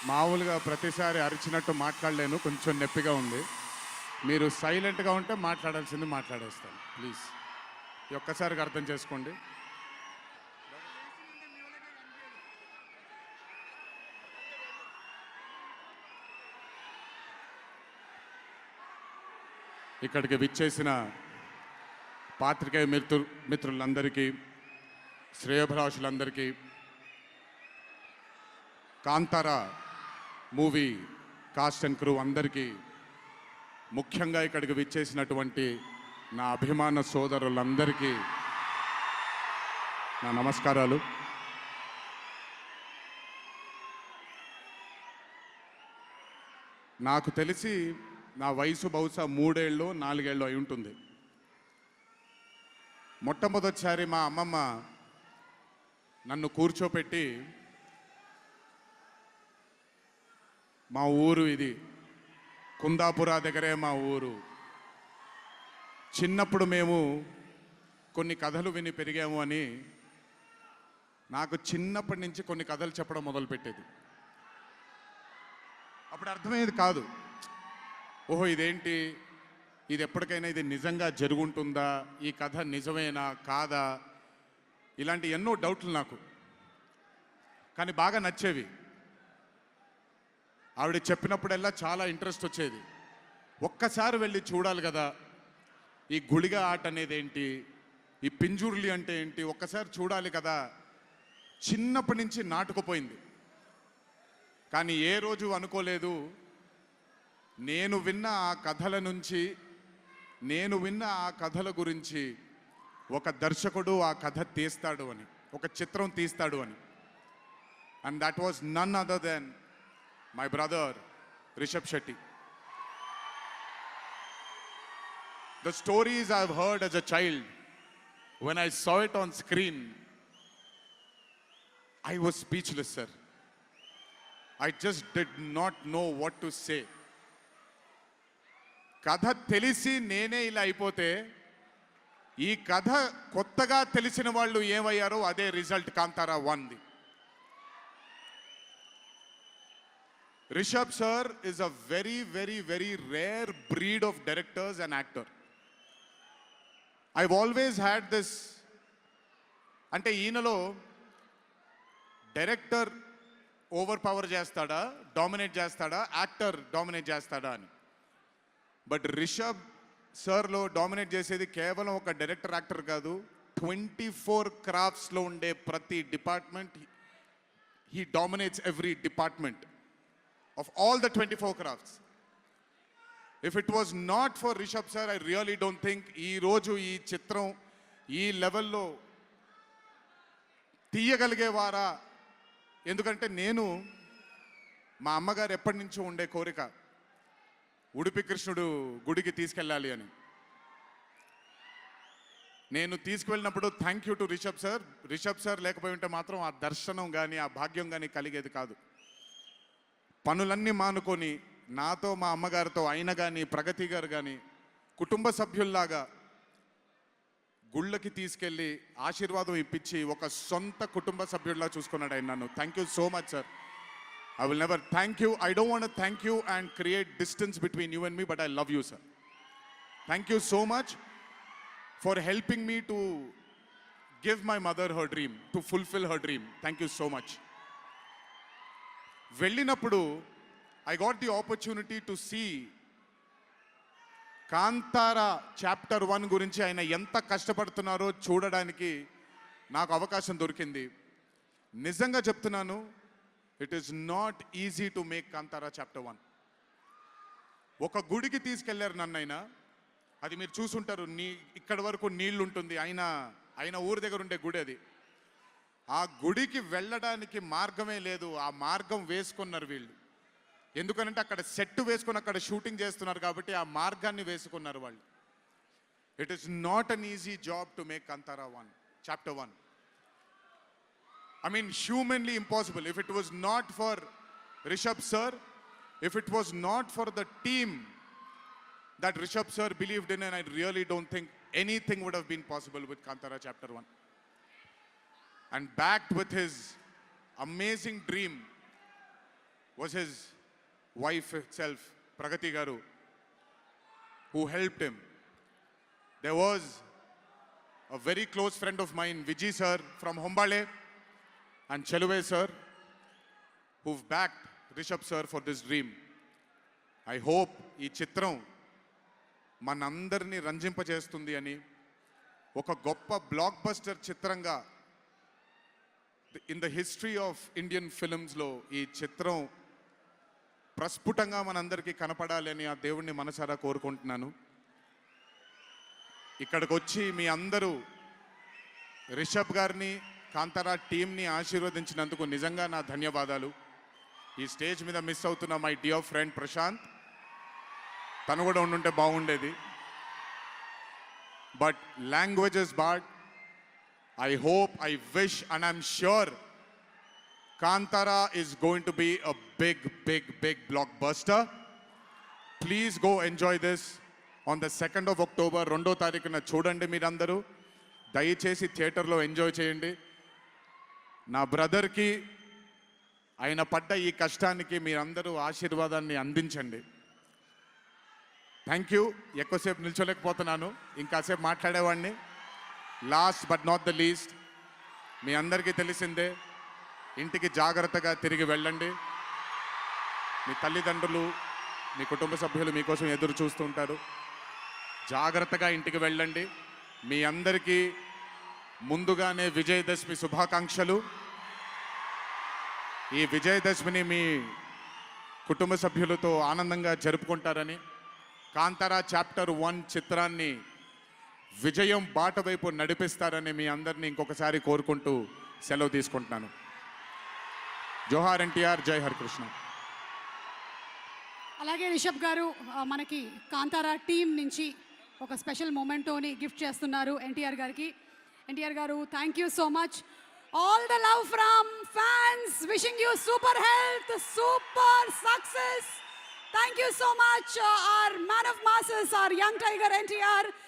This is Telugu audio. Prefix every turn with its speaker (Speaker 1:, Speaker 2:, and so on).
Speaker 1: మామూలుగా ప్రతిసారి అరిచినట్టు మాట్లాడలేను, కొంచెం నొప్పిగా ఉంది. మీరు సైలెంట్గా ఉంటే మాట్లాడాల్సింది మాట్లాడేస్తాను ప్లీజ్. ఈ ఒక్కసారికి అర్థం చేసుకోండి. ఇక్కడికి విచ్చేసిన పాత్రికేయ మిత్రులందరికీ, శ్రేయోభిలాషులందరికీ, Kantara movie cast and crew అందరికీ, ముఖ్యంగా ఇక్కడికి విచ్చేసినటువంటి నా అభిమాన సోదరులందరికీ నా నమస్కారాలు. నాకు తెలిసి నా వయసు బహుశా 3 ఏళ్ళు 4 ఏళ్ళు అయి ఉంటుంది. మొట్టమొదటిసారి మా అమ్మమ్మ నన్ను కూర్చోపెట్టి, మా ఊరు ఇది కుందాపురా దగ్గరే మా ఊరు, చిన్నప్పుడు మేము కొన్ని కథలు విని పెరిగాము అని నాకు చిన్నప్పటి నుంచి కొన్ని కథలు చెప్పడం మొదలుపెట్టేది. అప్పుడు అర్థమయ్యేది కాదు, ఓహో ఇదేంటి, ఇది ఎప్పటికైనా ఇది నిజంగా జరుగుంటుందా, ఈ కథ నిజమేనా కాదా, ఇలాంటి ఎన్నో డౌట్లు నాకు. కానీ బాగా నచ్చేవి. ఆవిడ చెప్పినప్పుడల్లా చాలా ఇంట్రెస్ట్ వచ్చేది. ఒక్కసారి వెళ్ళి చూడాలి కదా, ఈ గుళిగ ఆట అనేది ఏంటి, ఈ పింజుర్లి అంటే ఏంటి, ఒక్కసారి చూడాలి కదా. చిన్నప్పటి నుంచి నాటుకుపోయింది. కానీ ఏ రోజు అనుకోలేదు, నేను విన్న ఆ కథల నుంచి, నేను విన్న ఆ కథల గురించి ఒక దర్శకుడు ఆ కథ తీస్తాడు అని, ఒక చిత్రం తీస్తాడు అని. And that was none other than my brother Rishabh Shetty. The stories I've heard as a child, when I saw it on screen, I was speechless, sir. I just did not know what to say. కథ తెలిసి నేనే ఇలా అయిపోతే, ఈ కథ కొత్తగా తెలిసిన వాళ్ళు ఏమయ్యారో అదే రిజల్ట్ కాంతారా 1ది. Rishabh sir is a very, very, very rare breed of directors and actor. I've always had this, అంటే ఈయనలో డైరెక్టర్ ఓవర్ పవర్ చేస్తాడా, డామినేట్ చేస్తాడా, యాక్టర్ డామినేట్ చేస్తాడా అని. బట్ రిషబ్ సార్లో డామినేట్ చేసేది కేవలం ఒక డైరెక్టర్ యాక్టర్ కాదు, 24 క్రాఫ్ట్స్లో ఉండే ప్రతి department. He dominates every department of all the 24 crafts. If it was not for Rishabh sir, I really don't think ee roju ee chitram ee level lo తీయగలిగేవారా. ఎందుకంటే నేను మా అమ్మగారు ఎప్పటి నుంచో ఉండే కోరిక, ఉడిపి కృష్ణుడు గుడికి తీసుకెళ్ళాలి అని. నేను తీసుకువెళ్ళినప్పుడు thank you to Rishabh sir. Rishabh sir లేకపోయి ఉంటే మాత్రం ఆ దర్శనం కానీ ఆ భాగ్యం కానీ కలిగేది కాదు. పనులన్నీ మానుకొని నాతో మా అమ్మగారితో ఆయన కానీ ప్రగతి గారు కానీ కుటుంబ సభ్యుల్లాగా గుళ్ళకి తీసుకెళ్ళి ఆశీర్వాదం ఇప్పించి ఒక సొంత కుటుంబ సభ్యుల్లా చూసుకున్నాడు ఆయన నన్ను. Thank you so much sir. I will never thank you, I don't want thank you and create distance between you and me, but I love you sir. Thank you so much for helping me to give my mother her dream, to fulfil her dream. Thank you so much. వెళ్ళినప్పుడు I got the opportunity to see Kantara chapter 1 గురించి ఆయన ఎంత కష్టపడుతున్నారో చూడడానికి నాకు అవకాశం దొరికింది. నిజంగా చెప్తున్నాను, it is not easy to make Kantara chapter 1. ఒక గుడికి తీసుకెళ్లారు నన్నైనా, అది మీరు చూసుంటారు, ఇక్కడి వరకు నీళ్లు ఉంటుంది, ఆయన ఊరి దగ్గర ఉండే గుడి అది. ఆ గుడికి వెళ్ళడానికి మార్గమే లేదు, ఆ మార్గం వేసుకున్నారు వీళ్ళు. ఎందుకనంటే అక్కడ సెట్ వేసుకొని అక్కడ షూటింగ్ చేస్తున్నారు కాబట్టి ఆ మార్గాన్ని వేసుకున్నారు వాళ్ళు. It is not an easy job to make Kantara 1 chapter 1. I mean, humanly impossible. If it was not for Rishabh sir, if it was not for the team that Rishabh sir believed in, and I really don't think anything would have been possible with Kantara chapter 1. And backed with his amazing dream was his wife itself, Pragati Garu, who helped him. There was a very close friend of mine, Vijay sir from Hombale, and Cheluve sir, who've backed Rishabh sir for this dream. I hope ఈ చిత్రం మనందరినీ రంజింపజేస్తుంది అని, ఒక గొప్ప బ్లాక్ బస్టర్ చిత్రంగా in the history of Indian ఫిల్మ్స్లో ఈ చిత్రం ప్రస్ఫుటంగా మనందరికీ కనపడాలి అని ఆ దేవుణ్ణి మనసారా కోరుకుంటున్నాను. ఇక్కడికి వచ్చి మీ అందరూ రిషబ్ గారిని, కాంతారా టీంని ఆశీర్వదించినందుకు నిజంగా నా ధన్యవాదాలు. ఈ స్టేజ్ మీద మిస్ అవుతున్న మై డియర్ ఫ్రెండ్ ప్రశాంత్, తను కూడా ఉండుంటే బాగుండేది. But languages bad, I hope, I wish, and I'm sure Kantara is going to be a big, big, big blockbuster. Please go enjoy this on the 2nd of October. 2వ తారీఖున చూడండి మీరందరూ. దయచేసి థియేటర్లో ఎంజాయ్ చేయండి. నా బ్రదర్కి ఆయన పడ్డ ఈ కష్టానికి మీరందరూ ఆశీర్వాదాన్ని అందించండి. Thank you. ఎక్కువసేపు నిల్చోలేకపోతున్నాను, ఇంకాసేపు మాట్లాడేవాడిని. Last but not the least, మీ అందరికీ తెలిసిందే, ఇంటికి జాగ్రత్తగా తిరిగి వెళ్ళండి. మీ తల్లిదండ్రులు, మీ కుటుంబ సభ్యులు మీకోసం ఎదురు చూస్తుంటారు. జాగ్రత్తగా ఇంటికి వెళ్ళండి. మీ అందరికీ ముందుగానే విజయదశమి శుభాకాంక్షలు. ఈ విజయదశమిని మీ కుటుంబ సభ్యులతో ఆనందంగా జరుపుకుంటారని, కాంతారా చాప్టర్ 1 చిత్రాన్ని విజయం బాట వైపు నడిపిస్తారని మీ అందరినీ ఇంకొకసారి కోరుకుంటూ సెలవు తీసుకుంటున్నాను. జోహార్ ఎన్టీఆర్, జై హరికృష్ణ.
Speaker 2: అలాగే రిషబ్ గారు మనకి కాంతారా టీం నుంచి ఒక స్పెషల్ మొమెంటోని గిఫ్ట్ చేస్తున్నారు ఎన్టీఆర్ గారికి. ఎన్టీఆర్ గారు, thank you so much. All the love from fans, wishing you super health, super success. Thank you so much, our man of masses, our young tiger NTR.